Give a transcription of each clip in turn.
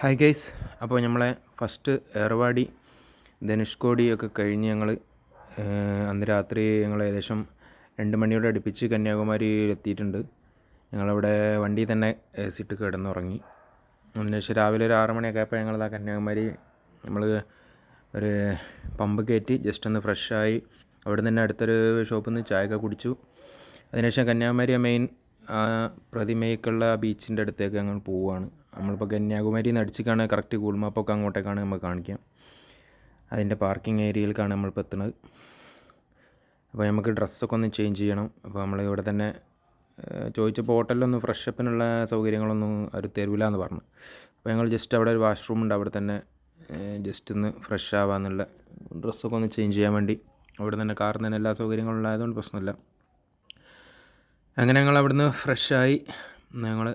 Hi guys. അപ്പോൾ നമ്മളെ first Ervadi ധനുഷ്കോടിയൊക്കെ കഴിഞ്ഞ് ഞങ്ങൾ അന്ന് രാത്രി ഞങ്ങൾ ഏകദേശം 2 മണിയോട് അടുപ്പിച്ച് കന്യാകുമാരിയിൽ എത്തിയിട്ടുണ്ട്. ഞങ്ങളവിടെ വണ്ടി തന്നെ AC ഇട്ട് കിടന്നുറങ്ങി. അതിനുശേഷം രാവിലെ ഒരു 6 മണിയൊക്കെ ആയപ്പോൾ ഞങ്ങൾ കന്യാകുമാരി നമ്മൾ ഒരു പമ്പ് കയറ്റി ജസ്റ്റ് ഒന്ന് ഫ്രഷായി അവിടെ നിന്ന് അടുത്തൊരു ഷോപ്പിൽ നിന്ന് ചായയൊക്കെ കുടിച്ചു. അതിനുശേഷം കന്യാകുമാരി മെയിൻ പ്രതിമയ്ക്കുള്ള ബീച്ചിൻ്റെ അടുത്തേക്ക് ഞങ്ങൾ പോവുകയാണ്. നമ്മളിപ്പോൾ കന്യാകുമാരിയിൽ നിന്ന് അടിച്ചിക്കാണ് കറക്റ്റ് ഗൂഗിൾ മാപ്പൊക്കെ അങ്ങോട്ടേക്കാണ് നമ്മൾ കാണിക്കാം. അതിൻ്റെ പാർക്കിംഗ് ഏരിയയിലേക്കാണ് നമ്മളിപ്പോൾ എത്തുന്നത്. അപ്പോൾ നമുക്ക് ഡ്രസ്സൊക്കെ ഒന്ന് ചേഞ്ച് ചെയ്യണം. അപ്പോൾ നമ്മൾ ഇവിടെ തന്നെ ചോദിച്ചപ്പോൾ ഹോട്ടലിലൊന്നും ഫ്രഷപ്പിനുള്ള സൗകര്യങ്ങളൊന്നും അവർ തരില്ല എന്ന് പറഞ്ഞു. അപ്പോൾ ഞങ്ങൾ ജസ്റ്റ് അവിടെ ഒരു വാഷ്റൂം ഉണ്ട്, അവിടെ തന്നെ ജസ്റ്റ് ഒന്ന് ഫ്രഷ് ആവാന്നുള്ള ഡ്രസ്സൊക്കെ ഒന്ന് ചേഞ്ച് ചെയ്യാൻ വേണ്ടി അവിടെ തന്നെ കാറിൽ തന്നെ എല്ലാ സൗകര്യങ്ങളും ഉള്ളതുകൊണ്ട് പ്രശ്നമില്ല. അങ്ങനെ ഞങ്ങൾ അവിടുന്ന് ഫ്രഷായി ഞങ്ങൾ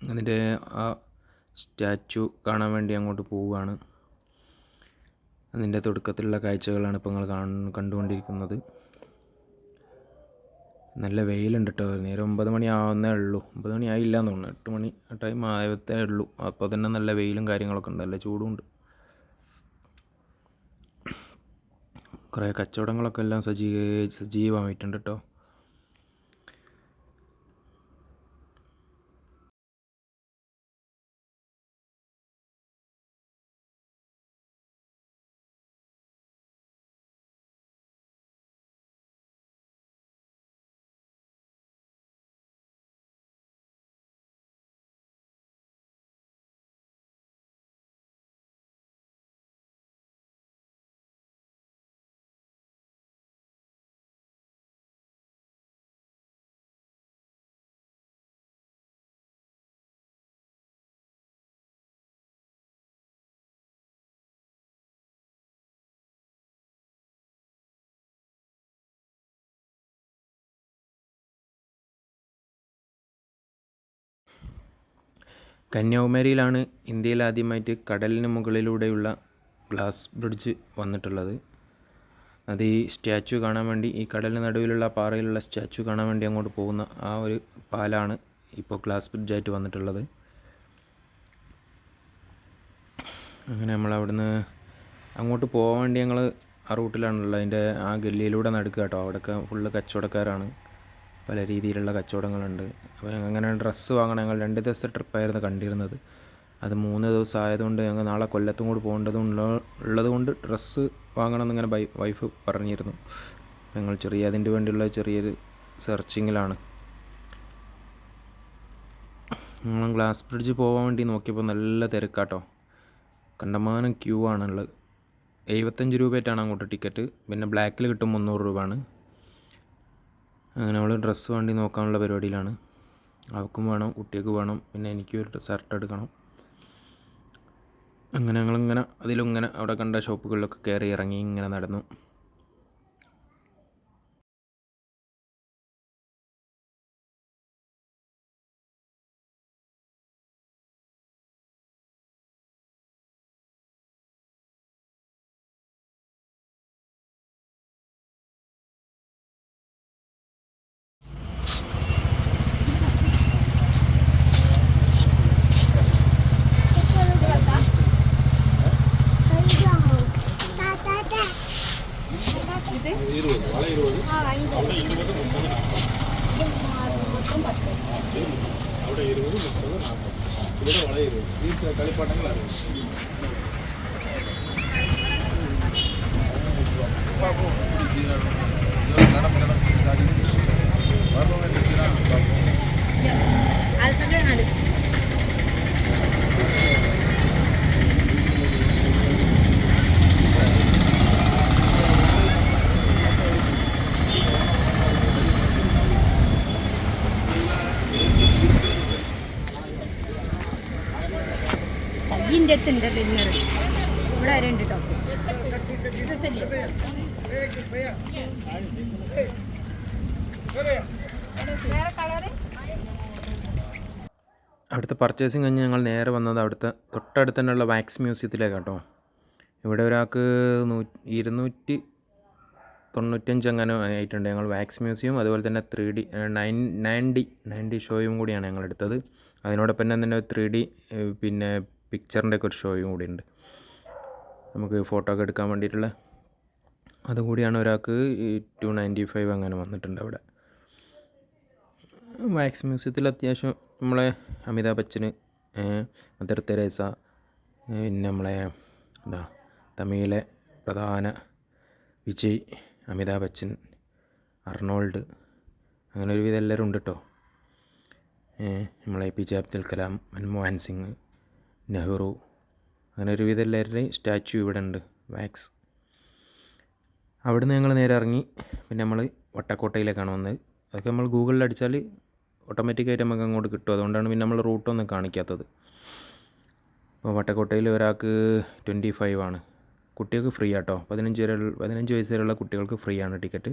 അതിൻ്റെ ആ സ്റ്റാച്ചു കാണാൻ വേണ്ടി അങ്ങോട്ട് പോവുകയാണ്. അതിൻ്റെ തുടക്കത്തിലുള്ള കാഴ്ചകളാണ് ഇപ്പോൾ നിങ്ങൾ കണ്ടുകൊണ്ടിരിക്കുന്നത്. നല്ല വെയിലുണ്ട് കേട്ടോ. നേരം 9 മണി ആവുന്നേ ഉള്ളൂ. 9 മണി ആയില്ല എന്ന് തോന്നുന്നു. 8 മണി ടൈം ആയത്തേ ഉള്ളൂ. അപ്പോൾ തന്നെ നല്ല വെയിലും കാര്യങ്ങളൊക്കെ ഉണ്ട്, നല്ല ചൂടുമുണ്ട്. കുറേ കച്ചവടങ്ങളൊക്കെ എല്ലാം സജീവമായിട്ടുണ്ട് കേട്ടോ. കന്യാകുമാരിയിലാണ് ഇന്ത്യയിൽ ആദ്യമായിട്ട് കടലിന് മുകളിലൂടെയുള്ള ഗ്ലാസ് ബ്രിഡ്ജ് വന്നിട്ടുള്ളത്. അത് ഈ സ്റ്റാച്ചു കാണാൻ വേണ്ടി, ഈ കടലിന് നടുവിലുള്ള പാറയിലുള്ള സ്റ്റാച്ചു കാണാൻ വേണ്ടി അങ്ങോട്ട് പോകുന്ന ആ ഒരു പാലാണ് ഇപ്പോൾ ഗ്ലാസ് ബ്രിഡ്ജായിട്ട് വന്നിട്ടുള്ളത്. അങ്ങനെ നമ്മളവിടുന്ന് അങ്ങോട്ട് പോകാൻ വേണ്ടി ഞങ്ങൾ ആ റൂട്ടിലാണുള്ളത്. അതിൻ്റെ ആ ഗല്ലിയിലൂടെ നടക്കുക കേട്ടോ. അവിടെയൊക്കെ ഫുള്ള് കച്ചവടക്കാരാണ്, പല രീതിയിലുള്ള കച്ചവടങ്ങളുണ്ട്. അപ്പോൾ അങ്ങനെ ഡ്രസ്സ് വാങ്ങണം. ഞങ്ങൾ 2 ദിവസത്തെ ട്രിപ്പായിരുന്നു കണ്ടിരുന്നത്. അത് 3 ദിവസം ആയതുകൊണ്ട് ഞങ്ങൾ നാളെ കൊല്ലത്തും കൂടി ഉള്ളത് കൊണ്ട് ഡ്രസ്സ് വാങ്ങണം എന്നിങ്ങനെ വൈഫ് പറഞ്ഞിരുന്നു. ഞങ്ങൾ അതിൻ്റെ വേണ്ടിയുള്ള ചെറിയൊരു സെർച്ചിങ്ങിലാണ്. ഞങ്ങൾ ഗ്ലാസ് ബ്രിഡ്ജ് പോകാൻ വേണ്ടി നോക്കിയപ്പോൾ നല്ല തിരക്കാട്ടോ. കണ്ടമാനം ക്യൂ ആണുള്ളത്. 75 രൂപയായിട്ടാണ് അങ്ങോട്ട് ടിക്കറ്റ്. പിന്നെ ബ്ലാക്കിൽ കിട്ടും 300 രൂപയാണ്. അങ്ങനെ നമ്മൾ ഡ്രസ്സ് വേണ്ടി നോക്കാനുള്ള പരിപാടിയിലാണ്. അവൾക്കും വേണം, കുട്ടികൾക്ക് വേണം, പിന്നെ എനിക്ക് ഒരു ഷർട്ട് എടുക്കണം. അങ്ങനെ ഞങ്ങളിങ്ങനെ അതിലിങ്ങനെ അവിടെ കണ്ട ഷോപ്പുകളിലൊക്കെ കയറി ഇറങ്ങി ഇങ്ങനെ നടന്നു. അവിടെ 20, 30, 40. ഇവിടെ വളരെ 20. ഈ കളിപ്പാട്ടങ്ങളാണ്. ഇതിൻ്റെ അടുത്തുണ്ടല്ലോ ഇന്നർ ഇവിടെ വരെ ഉണ്ട് കേട്ടോ. അവിടുത്തെ പർച്ചേസിങ് കഴിഞ്ഞ് ഞങ്ങൾ നേരെ വന്നത് അവിടുത്തെ തൊട്ടടുത്ത് തന്നെയുള്ള വാക്സ് മ്യൂസിയത്തിലേക്കാണ് കേട്ടോ. ഇവിടെ ഒരാൾക്ക് 295 അങ്ങനെ ആയിട്ടുണ്ട്. ഞങ്ങൾ വാക്സ് മ്യൂസിയം അതുപോലെ തന്നെ 3D 9D ഷോയും കൂടിയാണ് ഞങ്ങൾ എടുത്തത്. അതിനോടൊപ്പം തന്നെ 3D പിന്നെ പിക്ചറിൻ്റെ ഒക്കെ ഒരു ഷോയും കൂടി ഉണ്ട്. നമുക്ക് ഫോട്ടോ ഒക്കെ എടുക്കാൻ വേണ്ടിയിട്ടുള്ള അതുകൂടിയാണ്. ഒരാൾക്ക് 295 അങ്ങനെ വന്നിട്ടുണ്ട് അവിടെ. വാക്സ് മ്യൂസിയത്തിൽ അത്യാവശ്യം നമ്മളെ അമിതാഭ് ബച്ചന്, മദർ തെരേസ, പിന്നെ നമ്മളെ തമിഴിലെ പ്രധാന വിജയ്, അമിതാഭ് ബച്ചൻ, അർണോൾഡ്, അങ്ങനെ ഒരുവിധം എല്ലാവരും ഉണ്ട് കേട്ടോ. നമ്മളെ APJ അബ്ദുൽ കലാം, മൻമോഹൻ സിംഗ്, നെഹ്റു, അങ്ങനെ ഒരുവിധം എല്ലാവരുടെയും സ്റ്റാച്യു ഇവിടെ ഉണ്ട് വാക്സ്. അവിടുന്ന് ഞങ്ങൾ നേരെ ഇറങ്ങി പിന്നെ നമ്മൾ വട്ടക്കോട്ടയിലേക്കാണ് വന്നത്. അതൊക്കെ നമ്മൾ ഗൂഗിളിൽ അടിച്ചാൽ ഓട്ടോമാറ്റിക്കായിട്ട് നമുക്ക് അങ്ങോട്ട് കിട്ടും. അതുകൊണ്ടാണ് പിന്നെ നമ്മൾ റൂട്ടൊന്നും കാണിക്കാത്തത്. അപ്പോൾ വട്ടക്കോട്ടയിൽ ഒരാൾക്ക് 25 ആണ്. കുട്ടികൾക്ക് ഫ്രീ ആട്ടോ. 15 വയസ്സ് വരെയുള്ള കുട്ടികൾക്ക് ഫ്രീ ആണ് ടിക്കറ്റ്.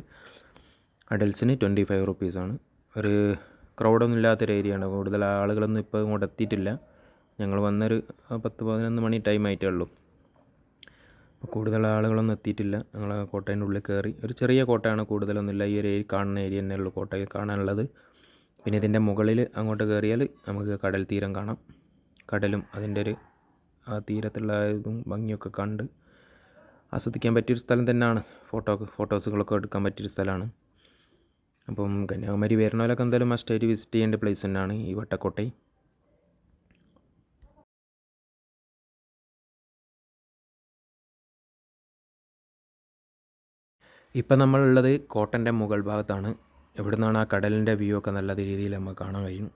അഡൽസിന് 25 റുപ്പീസാണ്. ഒരു ക്രൗഡൊന്നും ഇല്ലാത്തൊരു ഏരിയയാണ്. കൂടുതൽ ആളുകളൊന്നും ഇപ്പോൾ ഇങ്ങോട്ട് എത്തിയിട്ടില്ല. ഞങ്ങൾ വന്നൊരു 10-11 മണി ടൈം ആയിട്ടേ ഉള്ളൂ. അപ്പോൾ കൂടുതൽ ആളുകളൊന്നും എത്തിയിട്ടില്ല. ഞങ്ങൾ കോട്ടേൻ്റെ ഉള്ളിൽ കയറി. ഒരു ചെറിയ കോട്ടയാണ്, കൂടുതലൊന്നുമില്ല. ഈ ഒരു കാണുന്ന ഏരിയ തന്നെ ഉള്ളൂ കോട്ടയിൽ കാണാനുള്ളത്. പിന്നെ ഇതിൻ്റെ മുകളിൽ അങ്ങോട്ട് കയറിയാൽ നമുക്ക് കടൽ തീരം കാണാം. കടലും അതിൻ്റെ ഒരു ആ തീരത്തുള്ള ഇതും ഭംഗിയൊക്കെ കണ്ട് ആസ്വദിക്കാൻ പറ്റിയൊരു സ്ഥലം തന്നെയാണ്. ഫോട്ടോസുകളൊക്കെ എടുക്കാൻ പറ്റിയൊരു സ്ഥലമാണ്. അപ്പം കന്യാകുമാരി വരുന്നവരൊക്കെ എന്തായാലും മസ്റ്റായിട്ട് വിസിറ്റ് ചെയ്യേണ്ട പ്ലേസ് തന്നെയാണ് ഈ വട്ടക്കോട്ടൈ. ഇപ്പം നമ്മളുള്ളത് കോട്ടൻ്റെ മുകൾ ഭാഗത്താണ്. ഇവിടെ നിന്നാണ് ആ കടലിൻ്റെ വ്യൂ ഒക്കെ നല്ല രീതിയിൽ നമുക്ക് കാണാൻ കഴിയും.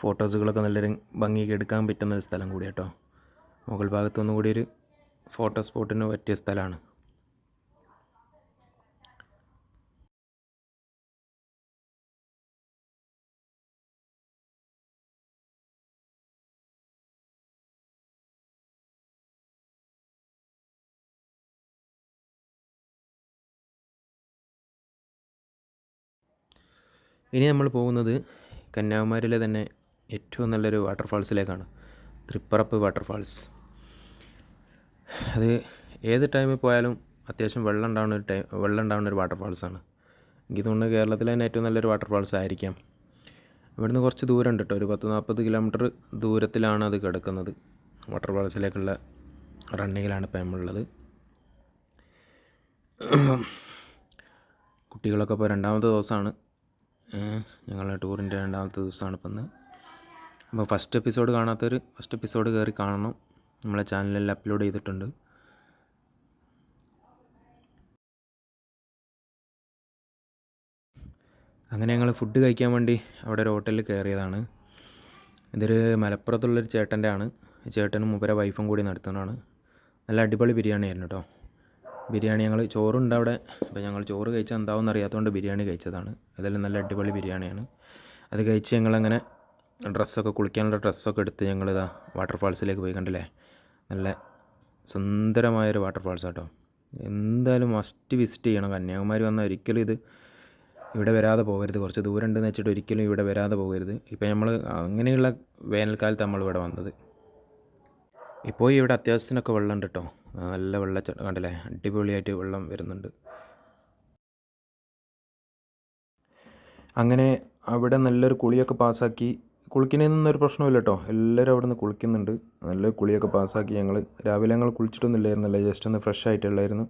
ഫോട്ടോസുകളൊക്കെ നല്ലൊരു ഭംഗിക്ക് എടുക്കാൻ പറ്റുന്ന ഒരു സ്ഥലം കൂടി കേട്ടോ. മുകൾ ഭാഗത്തൊന്നും കൂടി ഒരു ഫോട്ടോ സ്പോട്ടിന് പറ്റിയ സ്ഥലമാണ്. ഇനി നമ്മൾ പോകുന്നത് കന്യാകുമാരിയിലെ തന്നെ ഏറ്റവും നല്ലൊരു വാട്ടർഫാൾസിലേക്കാണ്. തൃപ്പറപ്പ് വാട്ടർഫാൾസ്. അത് ഏത് ടൈമിൽ പോയാലും അത്യാവശ്യം വെള്ളം ഉണ്ടാവുന്ന ഒരു വാട്ടർഫാൾസാണ്. എനിക്ക് തോന്നുന്നു കേരളത്തിലെ തന്നെ ഏറ്റവും നല്ലൊരു വാട്ടർഫാൾസ് ആയിരിക്കാം. ഇവിടുന്ന് കുറച്ച് ദൂരം ഉണ്ട് കേട്ടോ. ഒരു 10-40 കിലോമീറ്റർ ദൂരത്തിലാണ് അത് കിടക്കുന്നത്. വാട്ടർഫാൾസിലേക്കുള്ള റണ്ണിങ്ങിലാണ് ഇപ്പം നമ്മളുള്ളത്. കുട്ടികളൊക്കെ ഇപ്പോൾ 2ാമത്തെ ദിവസമാണ്. ഞങ്ങളുടെ ടൂറിൻ്റെ 2ാമത്തെ ദിവസമാണ് ഇപ്പം ഇന്ന്. അപ്പോൾ ഫസ്റ്റ് എപ്പിസോഡ് കാണാത്തവർ ഫസ്റ്റ് എപ്പിസോഡ് കയറി കാണണം. നമ്മളെ ചാനലിൽ അപ്ലോഡ് ചെയ്തിട്ടുണ്ട്. അങ്ങനെ ഞങ്ങൾ ഫുഡ് കഴിക്കാൻ വേണ്ടി അവിടെ ഒരു ഹോട്ടലിൽ കയറിയതാണ്. ഇതൊരു മലപ്പുറത്തുള്ളൊരു ചേട്ടൻ്റെ ആണ്. ചേട്ടനും മൂപ്പരെ വൈഫും കൂടി നടത്തുന്നതാണ്. നല്ല അടിപൊളി ബിരിയാണി ആയിരുന്നു കേട്ടോ. ബിരിയാണി ഞങ്ങൾ ചോറുണ്ട് അവിടെ. അപ്പോൾ ഞങ്ങൾ ചോറ് കഴിച്ചാൽ എന്താവും അറിയാത്തതുകൊണ്ട് ബിരിയാണി കഴിച്ചതാണ്. അതെല്ലാം നല്ല അടിപൊളി ബിരിയാണിയാണ്. അത് കഴിച്ച് ഞങ്ങളങ്ങനെ കുളിക്കാനുള്ള ഡ്രസ്സൊക്കെ എടുത്ത് ഞങ്ങളിതാ വാട്ടർഫാൾസിലേക്ക് പോയി. കണ്ടില്ലേ, നല്ല സുന്ദരമായൊരു വാട്ടർഫാൾസ് കേട്ടോ. എന്തായാലും മസ്റ്റ് വിസിറ്റ് ചെയ്യണം. കന്യാകുമാരി വന്നാൽ ഒരിക്കലും ഇവിടെ വരാതെ പോകരുത്. കുറച്ച് ദൂരം ഉണ്ടെന്ന് വെച്ചിട്ട് ഒരിക്കലും ഇവിടെ വരാതെ പോകരുത്. ഇപ്പോൾ നമ്മൾ അങ്ങനെയുള്ള വേനൽക്കാലത്ത് നമ്മളിവിടെ വന്നത്. ഇപ്പോൾ ഇവിടെ അത്യാവശ്യത്തിനൊക്കെ വെള്ളം ഉണ്ട് കേട്ടോ. നല്ല വെള്ളച്ചാട്ടം കണ്ടില്ലേ, അടിപൊളിയായിട്ട് വെള്ളം വരുന്നുണ്ട്. അങ്ങനെ അവിടെ നല്ലൊരു കുളിയൊക്കെ പാസ്സാക്കി. കുളിക്കുന്നതിനൊന്നും ഒരു പ്രശ്നമില്ല കേട്ടോ. എല്ലാവരും അവിടെ നിന്ന് കുളിക്കുന്നുണ്ട്. നല്ലൊരു കുളിയൊക്കെ പാസ്സാക്കി. രാവിലെ ഞങ്ങൾ കുളിച്ചിട്ടൊന്നും ഇല്ലായിരുന്നല്ലേ, ജസ്റ്റ് ഒന്ന് ഫ്രഷ് ആയിട്ടുള്ളായിരുന്നു.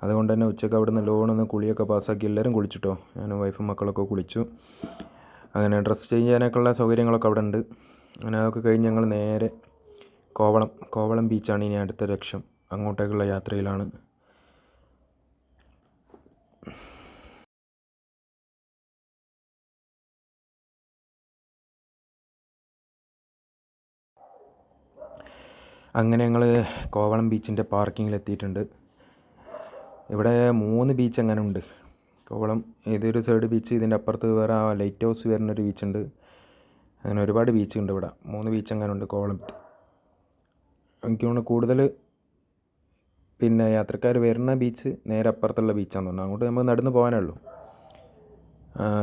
അതുകൊണ്ട് തന്നെ ഉച്ചയ്ക്ക് അവിടെ നിന്ന് ലോണൊന്ന് കുളിയൊക്കെ പാസ്സാക്കി എല്ലാവരും കുളിച്ചിട്ടോ. ഞാനും വൈഫും മക്കളൊക്കെ കുളിച്ചു. അങ്ങനെ ഡ്രസ്സ് ചേഞ്ച് ചെയ്യാനൊക്കെയുള്ള സൗകര്യങ്ങളൊക്കെ അവിടെ ഉണ്ട്. അങ്ങനെ അതൊക്കെ കഴിഞ്ഞ് ഞങ്ങൾ നേരെ കോവളം ബീച്ചാണ് ഇനി അടുത്ത ലക്ഷ്യം. അങ്ങോട്ടേക്കുള്ള യാത്രയിലാണ്. അങ്ങനെ ഞങ്ങൾ കോവളം ബീച്ചിൻ്റെ പാർക്കിങ്ങിലെത്തിയിട്ടുണ്ട്. ഇവിടെ 3 ബീച്ച് അങ്ങനെ ഉണ്ട്. കോവളം ഇതൊരു സൈഡ് ബീച്ച്, ഇതിൻ്റെ അപ്പുറത്ത് വേറെ ലൈറ്റ് ഹൗസ് വരുന്നൊരു ബീച്ചുണ്ട്. അങ്ങനെ ഒരുപാട് ബീച്ച് ഉണ്ട് ഇവിടെ. 3 ബീച്ച് അങ്ങനെ ഉണ്ട് കോവളം. എനിക്ക് തോന്നുന്നു കൂടുതൽ പിന്നെ യാത്രക്കാർ വരുന്ന ബീച്ച് നേരെ അപ്പുറത്തുള്ള ബീച്ചാന്ന് തോന്നുന്നു. അങ്ങോട്ട് നമുക്ക് നടന്ന് പോകാനേ ഉള്ളൂ.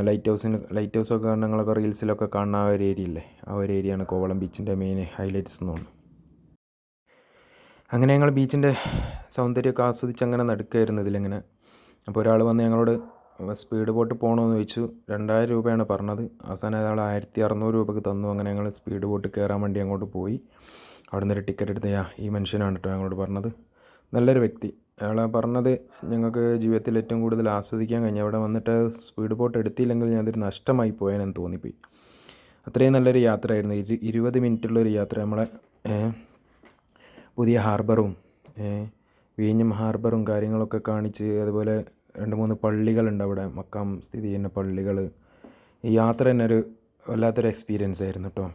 ലൈറ്റ് ഹൗസൊക്കെ ഞങ്ങളൊക്കെ റീൽസിലൊക്കെ കാണുന്ന ആ ഒരു ഏരിയ ഇല്ലേ, ആ ഒരു ഏരിയയാണ് കോവളം ബീച്ചിൻ്റെ മെയിൻ ഹൈലൈറ്റ്സ് എന്ന് തോന്നുന്നു. അങ്ങനെ ഞങ്ങൾ ബീച്ചിൻ്റെ സൗന്ദര്യമൊക്കെ ആസ്വദിച്ച് അങ്ങനെ നടക്കുകയായിരുന്നു ഇതിലിങ്ങനെ. അപ്പോൾ ഒരാൾ വന്ന് ഞങ്ങളോട് സ്പീഡ് ബോട്ട് പോകണമെന്ന് ചോദിച്ചു. 2000 രൂപയാണ് പറഞ്ഞത്. അവസാനം അയാൾ 1600 രൂപയ്ക്ക് തന്നു. അങ്ങനെ ഞങ്ങൾ സ്പീഡ് ബോട്ട് കയറാൻ വേണ്ടി അങ്ങോട്ട് പോയി. അവിടെ നിന്നൊരു ടിക്കറ്റ് എടുത്ത് ഈ മനുഷ്യനാണ് കേട്ടോ ഞങ്ങളോട് പറഞ്ഞത്. നല്ലൊരു വ്യക്തി. അയാൾ പറഞ്ഞത് ഞങ്ങൾക്ക് ജീവിതത്തിൽ ഏറ്റവും കൂടുതൽ ആസ്വദിക്കാൻ കഴിഞ്ഞു. അവിടെ വന്നിട്ട് സ്പീഡ് ബോട്ട് എടുത്തില്ലെങ്കിൽ ഞാനതൊരു നഷ്ടമായി പോയെന്ന് തോന്നിപ്പോയി. അത്രയും നല്ലൊരു യാത്രയായിരുന്നു. 20 മിനിറ്റുള്ളൊരു യാത്ര. നമ്മളെ പുതിയ ഹാർബറും വിഴിഞ്ഞം ഹാർബറും കാര്യങ്ങളൊക്കെ കാണിച്ച്, അതുപോലെ 2-3 പള്ളികളുണ്ട് അവിടെ, മക്കാം സ്ഥിതി ചെയ്യുന്ന പള്ളികൾ. ഈ യാത്ര തന്നെ ഒരു വല്ലാത്തൊരു എക്സ്പീരിയൻസ് ആയിരുന്നു കേട്ടോ.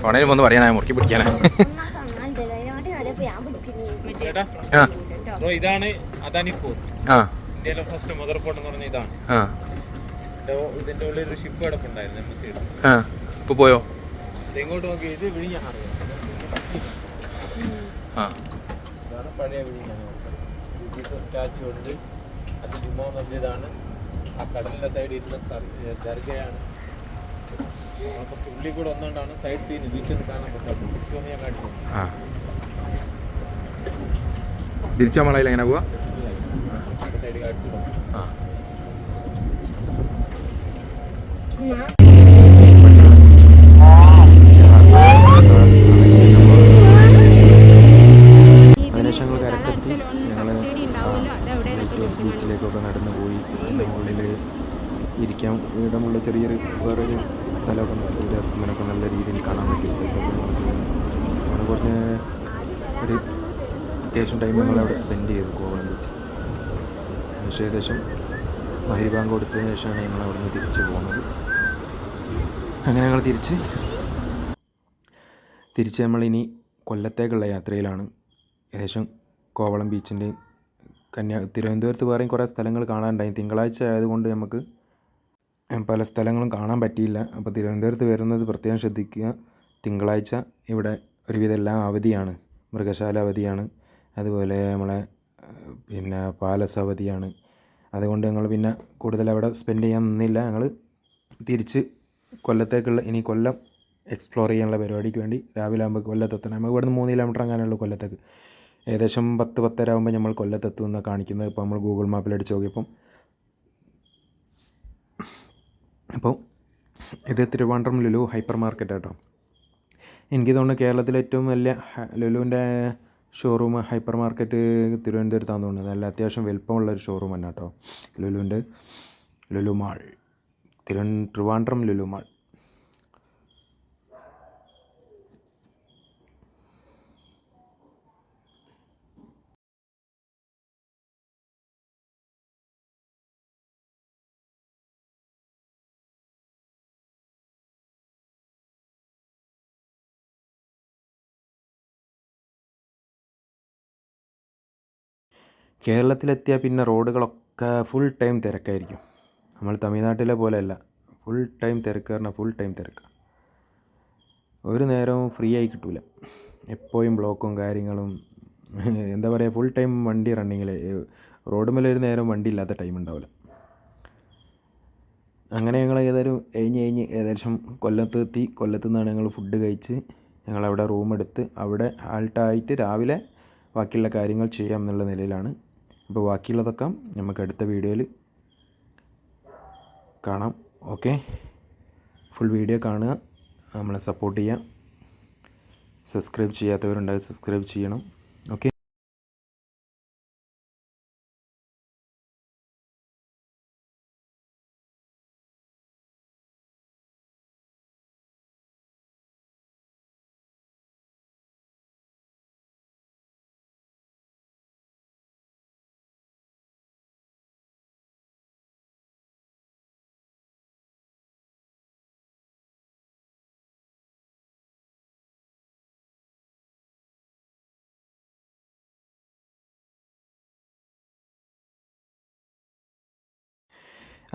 ഓണേലും ഒന്ന് പറയാനാ, മുറുക്കി പിടിക്കാനാ. ഇതാണ് അദാനിപ്പൂർ, ഇന്ത്യയിലെ ഫസ്റ്റ് മദർ പോർട്ട് എന്ന് പറഞ്ഞ ഇതാണ്. ഇതിന്റെ ഉള്ളിൽ ഒരു ഷിപ്പ് കിടപ്പുണ്ടായിരുന്നു എംബസിയുടെ. ഇപ്പൊ പോയോ? ഇങ്ങോട്ട് നോക്കി, ഇത് വിഴിഞ്ഞ പഴയ വിഴിഞ്ഞ സ്റ്റാച്ചു ഉണ്ട്. അത് ജുമാ മസ്ജിദാണ്. ആ കടലിന്റെ സൈഡിൽ ഇരുന്ന ദർഗയാണ്. കുറച്ച് ഉള്ളിൽ കൂടെ ഒന്നുകൊണ്ടാണ് സൈഡ് സീൻ ബീച്ചൊന്ന് കാണാൻ പറ്റാത്തത്. ബീച്ചൊന്ന് ഞാൻ കാണിച്ചു. തിരിച്ചാ മളയിൽ എങ്ങനെ പോവാ? സൈഡ് കാണിച്ചു. അതിനുശേഷം ഞങ്ങൾ കരക്കെത്തി. ഞങ്ങൾ ലൈറ്റ് ബീച്ചിലേക്കൊക്കെ നടന്നു പോയി. അതിൻ്റെ മുകളിൽ ഇരിക്കാൻ ഇടമുള്ള ചെറിയൊരു വേറൊരു സ്ഥലമൊക്കെ ഉണ്ട്. സൂര്യാസ്തമനമൊക്കെ നല്ല രീതിയിൽ കാണാൻ പറ്റിയ സ്ഥലത്തൊക്കെ അങ്ങനെ കുറഞ്ഞ ഒരു അത്യാവശ്യം ടൈം ഞങ്ങളവിടെ സ്പെൻഡ് ചെയ്തു കോവളം ബീച്ച്. ഏകദേശം മഗ്‌രിബ് ബാങ്ക് കൊടുത്തതിന് ശേഷമാണ് ഞങ്ങൾ അവിടെ നിന്ന് തിരിച്ച് പോകുന്നത്. അങ്ങനെ ഞങ്ങൾ തിരിച്ച് നമ്മളിനി കൊല്ലത്തേക്കുള്ള യാത്രയിലാണ്. ഏകദേശം കോവളം ബീച്ചിൻ്റെയും തിരുവനന്തപുരത്ത് വേറെയും കുറേ സ്ഥലങ്ങൾ കാണാനുണ്ടായി. തിങ്കളാഴ്ച ആയതുകൊണ്ട് നമുക്ക് പല സ്ഥലങ്ങളും കാണാൻ പറ്റിയില്ല. അപ്പോൾ തിരുവനന്തപുരത്ത് വരുന്നത് പ്രത്യേകം ശ്രദ്ധിക്കുക. തിങ്കളാഴ്ച ഇവിടെ ഒരുവിധം എല്ലാം അവധിയാണ്. മൃഗശാല അവധിയാണ്, അതുപോലെ നമ്മളെ പാലസ് അവധിയാണ്. അതുകൊണ്ട് ഞങ്ങൾ പിന്നെ കൂടുതൽ അവിടെ സ്പെൻഡ് ചെയ്യാൻ നിന്നില്ല. ഞങ്ങൾ തിരിച്ച് കൊല്ലത്തേക്കുള്ള ഇനി കൊല്ലം എക്സ്പ്ലോർ ചെയ്യാനുള്ള പരിപാടിക്ക് വേണ്ടി രാവിലെ ആകുമ്പോൾ കൊല്ലത്തെത്തണം. നമുക്ക് ഇവിടുന്ന് 3 കിലോമീറ്റർ അങ്ങനെയുള്ളൂ കൊല്ലത്തേക്ക്. ഏകദേശം 10-10:30 ആകുമ്പോൾ നമ്മൾ കൊല്ലത്തെത്തുമെന്നാണ് കാണിക്കുന്നത്. ഇപ്പോൾ നമ്മൾ ഗൂഗിൾ മാപ്പിൽ അടിച്ച് നോക്കിയപ്പം. അപ്പോൾ ഇത് തിരുവനന്തപുരം ലുലു ഹൈപ്പർ മാർക്കറ്റ് കേട്ടോ. എനിക്ക് തോന്നുന്നു കേരളത്തിലെ ഏറ്റവും വലിയ ലുലുവിൻ്റെ ഷോറൂം ഹൈപ്പർ മാർക്കറ്റ് തിരുവനന്തപുരത്താണെന്ന് തോന്നുന്നത്. നല്ല അത്യാവശ്യം വലുപ്പമുള്ളൊരു ഷോറൂം തന്നെ കേട്ടോ ലുലുവിൻ്റെ. Lulu mall, Trivandrum Lulu mall. കേരളത്തിലെത്തിയാൽ പിന്നെ റോഡുകളൊക്കെ ഫുൾ ടൈം തിരക്കായിരിക്കും. നമ്മൾ തമിഴ്നാട്ടിലെ പോലെയല്ല, ഫുൾ ടൈം തിരക്ക് പറഞ്ഞാൽ ഫുൾ ടൈം തിരക്ക്. ഒരു നേരവും ഫ്രീ ആയി കിട്ടില്ല. എപ്പോഴും ബ്ലോക്കും കാര്യങ്ങളും. എന്താ പറയുക, ഫുൾ ടൈം വണ്ടി റണ്ണിങ്ങിൽ. റോഡ് മേലെ ഒരു നേരം വണ്ടി ഇല്ലാത്ത ടൈം ഉണ്ടാവില്ല. അങ്ങനെ ഞങ്ങൾ ഏകദേശം കൊല്ലത്തെത്തി. കൊല്ലത്തു നിന്നാണ് ഞങ്ങൾ ഫുഡ് കഴിച്ച് ഞങ്ങളവിടെ റൂം എടുത്ത് അവിടെ ആൾട്ടായിട്ട് രാവിലെ ബാക്കിയുള്ള കാര്യങ്ങൾ ചെയ്യാം എന്നുള്ള നിലയിലാണ്. അപ്പോൾ ബാക്കിയുള്ളതൊക്കെ നമുക്ക് അടുത്ത വീഡിയോയിൽ കാണാം. ഓക്കെ, ഫുൾ വീഡിയോ കാണുക, നമ്മളെ സപ്പോർട്ട് ചെയ്യുക. സബ്സ്ക്രൈബ് ചെയ്യാത്തവരുണ്ടാകും, സബ്സ്ക്രൈബ് ചെയ്യണം. ഓക്കെ.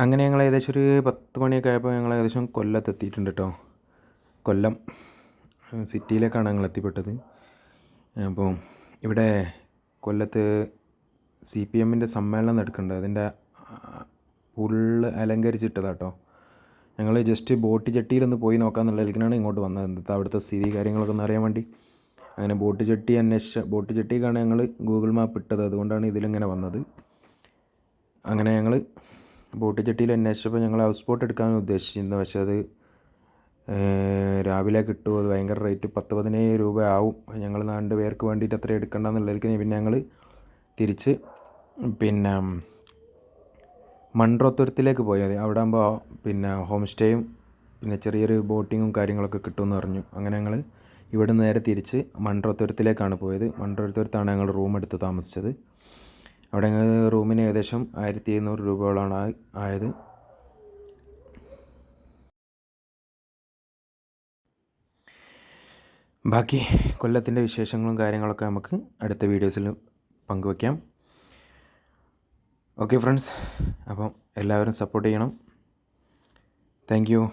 അങ്ങനെ ഞങ്ങൾ ഏകദേശം ഒരു 10 മണിയൊക്കെ ആയപ്പോൾ ഞങ്ങൾ ഏകദേശം കൊല്ലത്തെത്തിയിട്ടുണ്ട് കേട്ടോ. കൊല്ലം സിറ്റിയിലേക്കാണ് ഞങ്ങൾ എത്തിപ്പെട്ടത്. അപ്പോൾ ഇവിടെ കൊല്ലത്ത് CPMൻ്റെ സമ്മേളനം നടക്കുന്നുണ്ട്. അതിൻ്റെ ഫുള്ള് അലങ്കരിച്ചിട്ടതാണ് കേട്ടോ. ഞങ്ങൾ ജസ്റ്റ് ബോട്ട് ജെട്ടിയിലൊന്ന് പോയി നോക്കാമെന്നുള്ളതിലേക്കാണ് ഇങ്ങോട്ട് വന്നത്. എന്താ അവിടുത്തെ സ്ഥിതി കാര്യങ്ങളൊക്കെ ഒന്ന് അറിയാൻ വേണ്ടി. അങ്ങനെ ബോട്ട് ജെട്ടിക്കാണ് ഞങ്ങൾ ഗൂഗിൾ മാപ്പ് ഇട്ടത്. അതുകൊണ്ടാണ് ഇതിലിങ്ങനെ വന്നത്. അങ്ങനെ ഞങ്ങൾ ബോട്ട് ജെട്ടിയിൽ അന്വേഷിച്ചപ്പോൾ ഞങ്ങൾ ഹൗസ് ബോട്ട് എടുക്കാമെന്ന് ഉദ്ദേശിച്ചിരുന്നു. പക്ഷേ അത് രാവിലെ കിട്ടുമോ, അത് ഭയങ്കര റേറ്റ് 10-15 രൂപ ആവും. ഞങ്ങൾ 2 പേർക്ക് വേണ്ടിയിട്ട് അത്രയും എടുക്കണ്ടെന്നുള്ളതിലേക്ക് പിന്നെ ഞങ്ങൾ തിരിച്ച് പിന്നെ മൺട്രോത്തുരുത്തിലേക്ക് പോയത്. അവിടെ ആകുമ്പോൾ പിന്നെ ഹോം സ്റ്റേയും പിന്നെ ചെറിയൊരു ബോട്ടിങ്ങും കാര്യങ്ങളൊക്കെ കിട്ടുമെന്ന് പറഞ്ഞു. അങ്ങനെ ഞങ്ങൾ ഇവിടെ നേരെ തിരിച്ച് മൺട്രോത്തുരുത്തിലേക്കാണ് പോയത്. മൺട്രോത്തുരുത്താണ് ഞങ്ങൾ റൂം എടുത്ത് താമസിച്ചത്. അവിടെ ഞങ്ങൾ റൂമിന് ഏകദേശം 1700 രൂപയോളാണ് ആയത്. ബാക്കി കൊല്ലത്തിൻ്റെ വിശേഷങ്ങളും കാര്യങ്ങളൊക്കെ നമുക്ക് അടുത്ത വീഡിയോസിൽ പങ്കുവയ്ക്കാം. ഓക്കെ ഫ്രണ്ട്സ്, അപ്പം എല്ലാവരും സപ്പോർട്ട് ചെയ്യണം. Thank you.